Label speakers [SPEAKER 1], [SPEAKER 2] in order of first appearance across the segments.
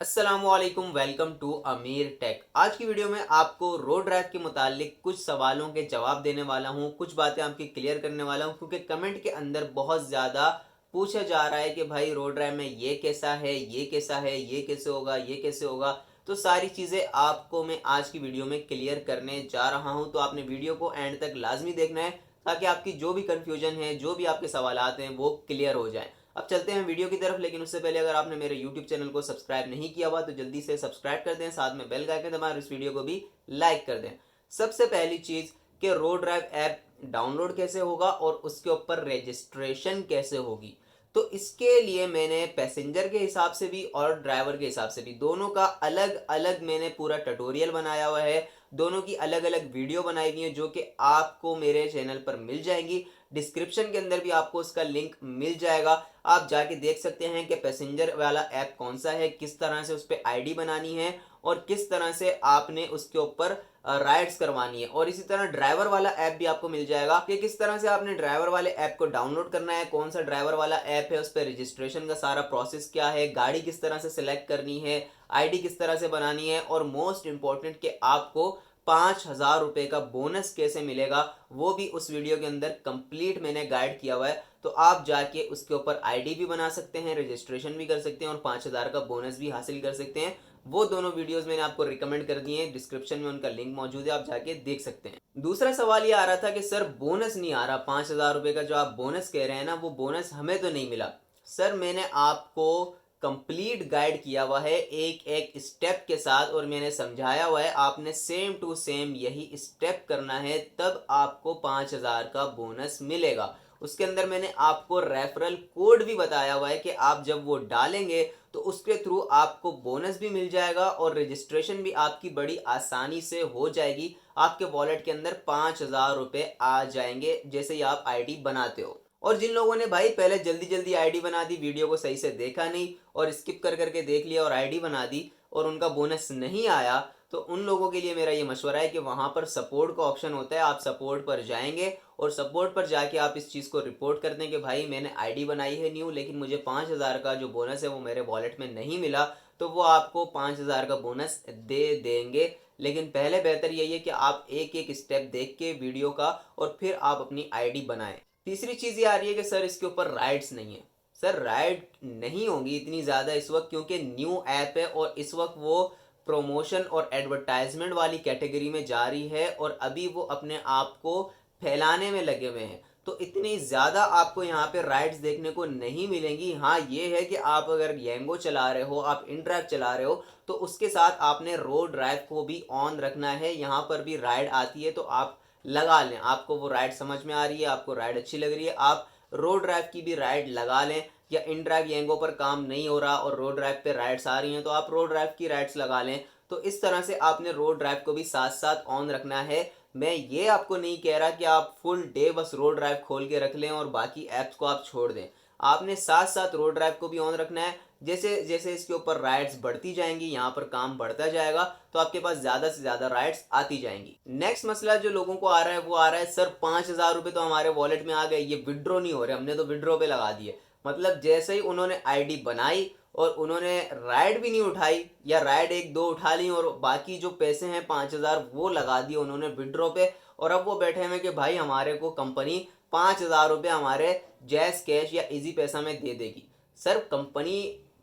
[SPEAKER 1] अस्सलामुअलैकुम, welcome to अमीर take. आज की वीडियो में आपको रोड ड्राइव के मुतालिक कुछ सवालों के जवाब देने वाला हूं, कुछ बातें आपकी क्लियर करने वाला हूं क्योंकि कमेंट के अंदर बहुत ज़्यादा पूछा जा रहा है कि भाई रोड ड्राइव में ये कैसा है, ये कैसा है, ये कैसे होगा, ये कैसे होगा। तो सारी चीज़ें आपको मैं आज की वीडियो में क्लियर करने जा रहा हूँ, तो आपने वीडियो को एंड तक लाजमी देखना है ताकि आपकी जो भी कन्फ्यूजन है, जो भी आपके सवालात हैं वो क्लियर हो जाए। अब चलते हैं वीडियो की तरफ, लेकिन उससे पहले अगर आपने मेरे YouTube चैनल को सब्सक्राइब नहीं किया हुआ तो जल्दी से सब्सक्राइब कर दें, साथ में बेल का आइकन दबाएं और इस वीडियो को भी लाइक कर दें। सबसे पहली चीज़ कि रोड ड्राइव ऐप डाउनलोड कैसे होगा और उसके ऊपर रजिस्ट्रेशन कैसे होगी। तो इसके लिए मैंने पैसेंजर के हिसाब से भी और ड्राइवर के हिसाब से भी दोनों का अलग अलग मैंने पूरा ट्यूटोरियल बनाया हुआ है। दोनों की अलग अलग वीडियो बनाई हुई है जो कि आपको मेरे चैनल पर मिल जाएंगी। डिस्क्रिप्शन के अंदर भी आपको उसका लिंक मिल जाएगा, आप जाके देख सकते हैं कि पैसेंजर वाला ऐप कौन सा है, किस तरह से उस पर आईडी बनानी है और किस तरह से आपने उसके ऊपर राइड्स करवानी है। और इसी तरह ड्राइवर वाला ऐप भी आपको मिल जाएगा कि किस तरह से आपने ड्राइवर वाले ऐप को डाउनलोड करना है, कौन सा ड्राइवर वाला ऐप है, उस पर रजिस्ट्रेशन का सारा प्रोसेस क्या है, गाड़ी किस तरह से सिलेक्ट करनी है, आईडी किस तरह से बनानी है और मोस्ट इंपॉर्टेंट कि आपको 5,000 रुपये का बोनस कैसे मिलेगा वो भी उस वीडियो के अंदर कंप्लीट मैंने गाइड किया हुआ है। तो आप जाके उसके ऊपर आईडी भी बना सकते हैं, रजिस्ट्रेशन भी कर सकते हैं और 5,000 का बोनस भी हासिल कर सकते हैं। वो दोनों वीडियोस मैंने आपको रिकमेंड कर दिए हैं, डिस्क्रिप्शन में उनका लिंक मौजूद है, आप जाके देख सकते हैं। दूसरा सवाल ये आ रहा था कि सर बोनस नहीं आ रहा, 5,000 रुपये का जो आप बोनस कह रहे हैं ना वो बोनस हमें तो नहीं मिला। सर मैंने आपको कंप्लीट गाइड किया हुआ है एक एक स्टेप के साथ और मैंने समझाया हुआ है, आपने सेम टू सेम यही स्टेप करना है तब आपको 5,000 का बोनस मिलेगा। उसके अंदर मैंने आपको रेफरल कोड भी बताया हुआ है कि आप जब वो डालेंगे तो उसके थ्रू आपको बोनस भी मिल जाएगा और रजिस्ट्रेशन भी आपकी बड़ी आसानी से हो जाएगी। आपके वॉलेट के अंदर 5,000 रुपये आ जाएंगे जैसे ही आप आईडी बनाते हो। और जिन लोगों ने भाई पहले जल्दी जल्दी आईडी बना दी, वीडियो को सही से देखा नहीं और स्किप कर करके देख लिया और आईडी बना दी और उनका बोनस नहीं आया, तो उन लोगों के लिए मेरा ये मशवरा है कि वहाँ पर सपोर्ट का ऑप्शन होता है, आप सपोर्ट पर जाएंगे और सपोर्ट पर जाके आप इस चीज़ को रिपोर्ट कर दें कि भाई मैंने आईडी बनाई है न्यू, लेकिन मुझे 5,000 का जो बोनस है वो मेरे वॉलेट में नहीं मिला। तो वो आपको 5,000 का बोनस दे देंगे। लेकिन पहले बेहतर यही है कि आप एक एक स्टेप देख के वीडियो का और फिर आप अपनी आईडी बनाएं। तीसरी चीज़ ये आ रही है कि सर इसके ऊपर राइड्स नहीं है। सर राइड नहीं होंगी इतनी ज़्यादा इस वक्त क्योंकि न्यू ऐप है और इस वक्त वो प्रमोशन और एडवर्टाइजमेंट वाली कैटेगरी में जा रही है और अभी वो अपने आप को फैलाने में लगे हुए हैं। तो इतनी ज़्यादा आपको यहाँ पे राइड्स देखने को नहीं मिलेंगी। हाँ ये है कि आप अगर येंगो चला रहे हो, आप इनड्राइव चला रहे हो तो उसके साथ आपने रोड ड्राइव को भी ऑन रखना है। यहाँ पर भी राइड आती है तो आप लगा लें, आपको वो राइड समझ में आ रही है, आपको राइड अच्छी लग रही है, आप रोड ड्राइव की भी राइड लगा लें। या इन ड्राइव येंगो पर काम नहीं हो रहा और रोड ड्राइव पे राइड्स आ रही हैं तो आप रोड ड्राइव की राइड्स लगा लें। तो इस तरह से आपने रोड ड्राइव को भी साथ साथ ऑन रखना है। मैं ये आपको नहीं कह रहा कि आप फुल डे बस रोड ड्राइव खोल के रख लें और बाकी ऐप्स को आप छोड़ दें। आपने साथ साथ रोड ड्राइव को भी ऑन रखना है। जैसे जैसे इसके ऊपर राइड्स बढ़ती जाएंगी, यहाँ पर काम बढ़ता जाएगा तो आपके पास ज़्यादा से ज़्यादा राइड्स आती जाएंगी। नेक्स्ट मसला जो लोगों को आ रहा है वो आ रहा है, सर 5,000 रुपये तो हमारे वॉलेट में आ गए, ये विड्रॉ नहीं हो रहे, हमने तो विड्रॉ पे लगा दिए। मतलब जैसे ही उन्होंने आईडी बनाई और उन्होंने राइड भी नहीं उठाई या राइड एक दो उठा ली और बाकी जो पैसे हैं 5,000 वो लगा दिए उन्होंने विड्रॉ पे, और अब वो बैठे हुए कि भाई हमारे को कंपनी 5,000 रुपये हमारे जैस कैश या इजी पैसा में दे देगी। सर कंपनी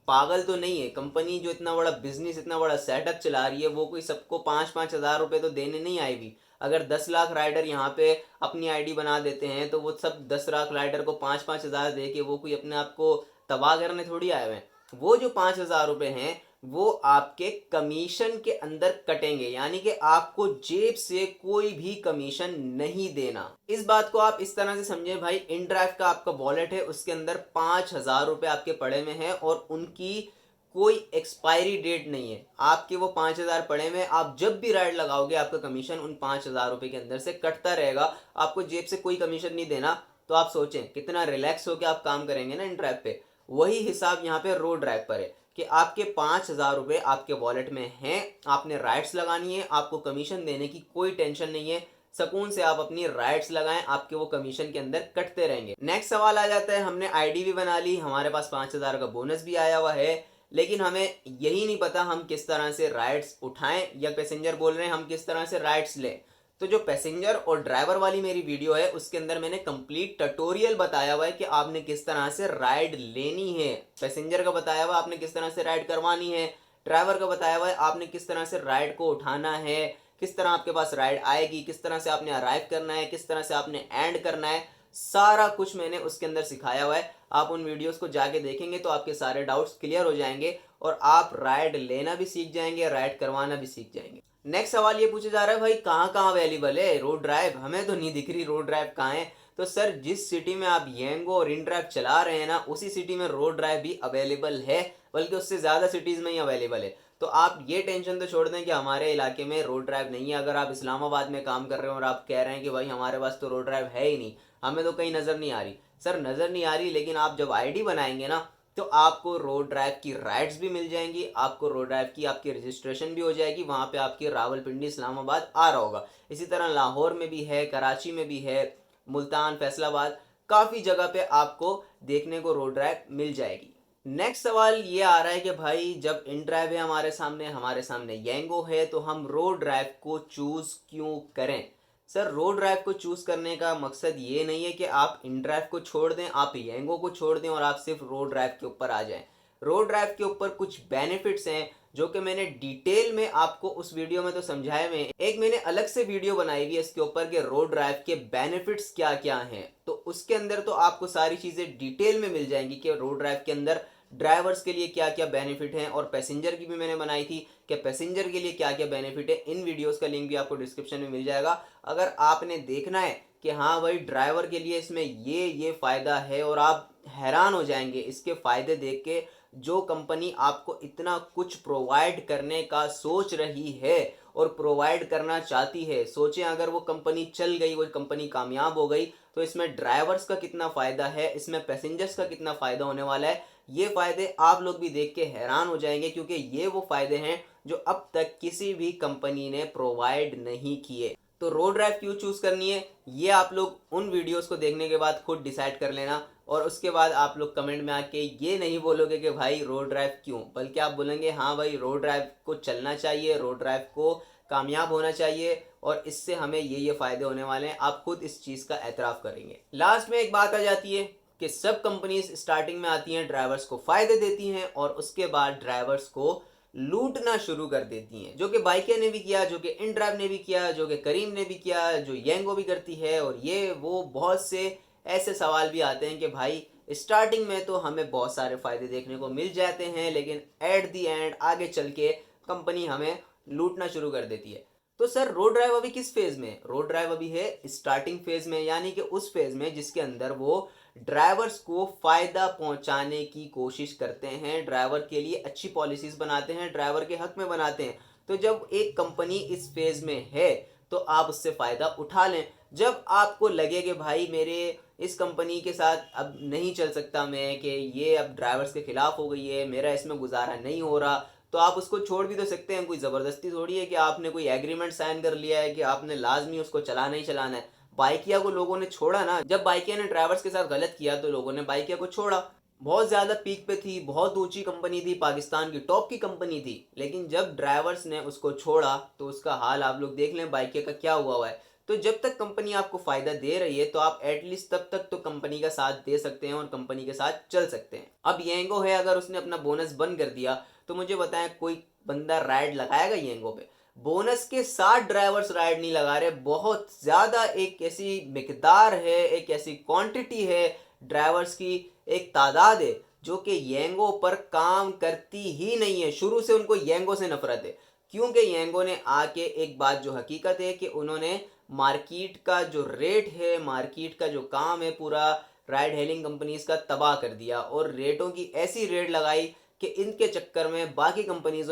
[SPEAKER 1] पागल तो नहीं है, कंपनी जो इतना बड़ा बिजनेस इतना बड़ा सेटअप चला रही है वो कोई सबको 5-5 हज़ार रुपये तो देने नहीं आई भी। अगर 10 लाख राइडर यहाँ पे अपनी आईडी बना देते हैं तो वो सब 10 लाख राइडर को 5-5 हज़ार दे के वो कोई अपने आप को तबाह करने थोड़ी आए हुए हैं। वो जो 5,000 रुपये हैं वो आपके कमीशन के अंदर कटेंगे, यानी कि आपको जेब से कोई भी कमीशन नहीं देना। इस बात को आप इस तरह से समझें भाई, इन ड्राइव का आपका वॉलेट है उसके अंदर 5,000 रुपये आपके पड़े में हैं और उनकी कोई एक्सपायरी डेट नहीं है। आपके वो 5,000 पड़े में, आप जब भी राइड लगाओगे आपका कमीशन उन 5,000 रुपये के अंदर से कटता रहेगा, आपको जेब से कोई कमीशन नहीं देना। तो आप सोचें कितना रिलैक्स होकर आप काम करेंगे ना इन ड्राइव पे। वही हिसाब यहाँ पे रोड ड्राइव पर है कि आपके 5,000 रुपये आपके वॉलेट में हैं, आपने राइड्स लगानी है, आपको कमीशन देने की कोई टेंशन नहीं है, सुकून से आप अपनी राइड्स लगाएं, आपके वो कमीशन के अंदर कटते रहेंगे। नेक्स्ट सवाल आ जाता है, हमने आईडी भी बना ली, हमारे पास 5,000 का बोनस भी आया हुआ है, लेकिन हमें यही नहीं पता हम किस तरह से राइड्स उठाएं, या पैसेंजर बोल रहे हैं हम किस तरह से राइड्स लें। तो जो पैसेंजर और ड्राइवर वाली मेरी वीडियो है उसके अंदर मैंने कंप्लीट ट्यूटोरियल बताया हुआ है कि आपने किस तरह से राइड लेनी है। पैसेंजर का बताया हुआ आपने किस तरह से राइड करवानी है, ड्राइवर का बताया हुआ है आपने किस तरह से राइड को उठाना है, किस तरह आपके पास राइड आएगी, किस तरह से आपने अराइव करना है, किस तरह से आपने एंड करना है। सारा कुछ मैंने उसके अंदर सिखाया हुआ है। आप उन वीडियोस को जाके देखेंगे तो आपके सारे डाउट्स क्लियर हो जाएंगे और आप राइड लेना भी सीख जाएंगे, राइड करवाना भी सीख जाएंगे। नेक्स्ट सवाल ये पूछा जा रहा है भाई कहाँ कहाँ अवेलेबल है रोड ड्राइव, हमें तो नहीं दिख रही रोड ड्राइव कहाँ है। तो सर जिस सिटी में आप येंगो और इन ड्राइव चला रहे हैं ना उसी सिटी में रोड ड्राइव भी अवेलेबल है, बल्कि उससे ज़्यादा सिटीज़ में ही अवेलेबल है। तो आप ये टेंशन तो छोड़ दें कि हमारे इलाके में रोड ड्राइव नहीं है। अगर आप इस्लामाबाद में काम कर रहे हो और आप कह रहे हैं कि भाई हमारे पास तो रोड ड्राइव है ही नहीं, हमें तो कहीं नज़र नहीं आ रही, सर नज़र नहीं आ रही, लेकिन आप जब आईडी बनाएंगे ना तो आपको रोड ड्राइव की राइड्स भी मिल जाएंगी, आपको रोड ड्राइव की आपकी रजिस्ट्रेशन भी हो जाएगी, वहाँ पे आपकी रावलपिंडी इस्लामाबाद आ रहा होगा। इसी तरह लाहौर में भी है, कराची में भी है, मुल्तान, फैसलाबाद, काफ़ी जगह पे आपको देखने को रोड ड्राइव मिल जाएगी। नेक्स्ट सवाल ये आ रहा है कि भाई जब इन ड्राइव है हमारे सामने येंगो है, तो हम रोड ड्राइव को चूज़ क्यों करें। सर रोड ड्राइव को चूज़ करने का मकसद ये नहीं है कि आप इन ड्राइव को छोड़ दें, आप येंगो को छोड़ दें और आप सिर्फ रोड ड्राइव के ऊपर आ जाएं। रोड ड्राइव के ऊपर कुछ बेनिफिट्स हैं जो कि मैंने डिटेल में आपको उस वीडियो में तो समझाए हुए हैं। एक मैंने अलग से वीडियो बनाई हुई है इसके ऊपर कि रोड ड्राइव के बेनिफिट्स क्या क्या हैं, तो उसके अंदर तो आपको सारी चीज़ें डिटेल में मिल जाएंगी कि रोड ड्राइव के अंदर ड्राइवर्स के लिए क्या क्या बेनिफिट हैं, और पैसेंजर की भी मैंने बनाई थी कि पैसेंजर के लिए क्या क्या बेनिफिट है। इन वीडियोस का लिंक भी आपको डिस्क्रिप्शन में मिल जाएगा। अगर आपने देखना है कि हाँ भाई ड्राइवर के लिए इसमें ये फ़ायदा है, और आप हैरान हो जाएंगे इसके फ़ायदे देख के, जो कंपनी आपको इतना कुछ प्रोवाइड करने का सोच रही है और प्रोवाइड करना चाहती है, सोचें अगर वो कंपनी चल गई, वो कंपनी कामयाब हो गई, तो इसमें ड्राइवर्स का कितना फ़ायदा है, इसमें पैसेंजर्स का कितना फ़ायदा होने वाला है। ये फ़ायदे आप लोग भी देख के हैरान हो जाएंगे, क्योंकि ये वो फ़ायदे हैं जो अब तक किसी भी कंपनी ने प्रोवाइड नहीं किए। तो रोड ड्राइव क्यों चूज़ करनी है ये आप लोग उन वीडियोस को देखने के बाद खुद डिसाइड कर लेना, और उसके बाद आप लोग कमेंट में आके ये नहीं बोलोगे कि भाई रोड ड्राइव क्यों, बल्कि आप बोलेंगे हाँ भाई रोड ड्राइव को चलना चाहिए, रोड ड्राइव को कामयाब होना चाहिए, और इससे हमें ये फ़ायदे होने वाले हैं। आप खुद इस चीज़ का एतराफ़ करेंगे। लास्ट में एक बात आ जाती है कि सब कंपनीज स्टार्टिंग में आती हैं, ड्राइवर्स को फ़ायदे देती हैं और उसके बाद ड्राइवर्स को लूटना शुरू कर देती हैं, जो कि बाइके ने भी किया, जो कि इन ड्राइव ने भी किया, जो कि करीम ने भी किया, जो येंगो भी करती है। और ये वो बहुत से ऐसे सवाल भी आते हैं कि भाई स्टार्टिंग में तो हमें बहुत सारे फ़ायदे देखने को मिल जाते हैं, लेकिन एट दी एंड आगे चल के कंपनी हमें लूटना शुरू कर देती है। तो सर रोड ड्राइव अभी किस फेज़ में है? रोड ड्राइव अभी है स्टार्टिंग फेज़ में, यानी कि उस फेज़ में जिसके अंदर वो ड्राइवर्स को फ़ायदा पहुंचाने की कोशिश करते हैं, ड्राइवर के लिए अच्छी पॉलिसीज़ बनाते हैं, ड्राइवर के हक में बनाते हैं। तो जब एक कंपनी इस फेज़ में है तो आप उससे फ़ायदा उठा लें। जब आपको लगे कि भाई मेरे इस कंपनी के साथ अब नहीं चल सकता मैं, कि ये अब ड्राइवर्स के ख़िलाफ़ हो गई है, मेरा इसमें गुजारा नहीं हो रहा, तो आप उसको छोड़ भी तो सकते हैं। कोई ज़बरदस्ती थोड़ी है कि आपने कोई एग्रीमेंट साइन कर लिया है कि आपने लाजमी उसको चलाना ही चलाना है। बाइकिया को लोगों ने छोड़ा ना, जब बाइकिया ने ड्राइवर्स के साथ गलत किया तो लोगों ने बाइकिया को छोड़ा। बहुत ज़्यादा पीक पे थी, बहुत ऊंची कंपनी थी, पाकिस्तान की टॉप की कंपनी थी, लेकिन जब ड्राइवर्स ने उसको छोड़ा तो उसका हाल आप लोग देख लें बाइकिया का क्या हुआ है। तो जब तक कंपनी आपको फ़ायदा दे रही है तो आप एटलीस्ट तब तक तो कंपनी का साथ दे सकते हैं और कंपनी के साथ चल सकते हैं। अब येंगो है, अगर उसने अपना बोनस बंद कर दिया तो मुझे बताएं कोई बंदा राइड लगाएगा येंगो पे? बोनस के साथ ड्राइवर्स राइड नहीं लगा रहे। बहुत ज़्यादा एक ऐसी मिकदार है, एक ऐसी क्वांटिटी है, ड्राइवर्स की एक तादाद है जो कि येंगो पर काम करती ही नहीं है। शुरू से उनको येंगो से नफरत है, क्योंकि येंगो ने आके एक बात जो हकीकत है कि उन्होंने मार्केट का जो रेट है, मार्केट का जो काम है, पूरा राइड हेलिंग कंपनीज का तबाह कर दिया, और रेटों की ऐसी रेट लगाई कि इनके चक्कर में बाकी कंपनीज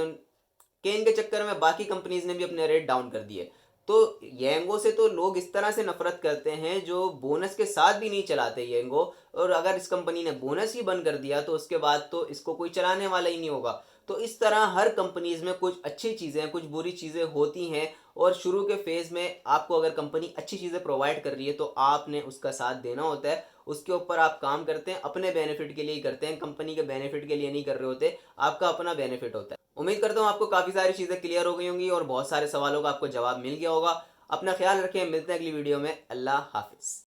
[SPEAKER 1] ने भी अपने रेट डाउन कर दिए। तो येंगो से तो लोग इस तरह से नफरत करते हैं जो बोनस के साथ भी नहीं चलाते येंगो, और अगर इस कंपनी ने बोनस ही बंद कर दिया तो उसके बाद तो इसको कोई चलाने वाला ही नहीं होगा। तो इस तरह हर कंपनीज में कुछ अच्छी चीज़ें कुछ बुरी चीज़ें होती हैं, और शुरू के फेज़ में आपको अगर कंपनी अच्छी चीज़ें प्रोवाइड कर रही है तो आपने उसका साथ देना होता है। उसके ऊपर आप काम करते हैं, अपने बेनिफिट के लिए ही करते हैं, कंपनी के बेनिफिट के लिए नहीं कर रहे होते, आपका अपना बेनिफिट होता है। उम्मीद करता हूँ आपको काफ़ी सारी चीज़ें क्लियर हो गई होंगी और बहुत सारे सवालों का आपको जवाब मिल गया होगा। अपना ख्याल रखें, मिलते हैं अगली वीडियो में। अल्लाह हाफ़िज़।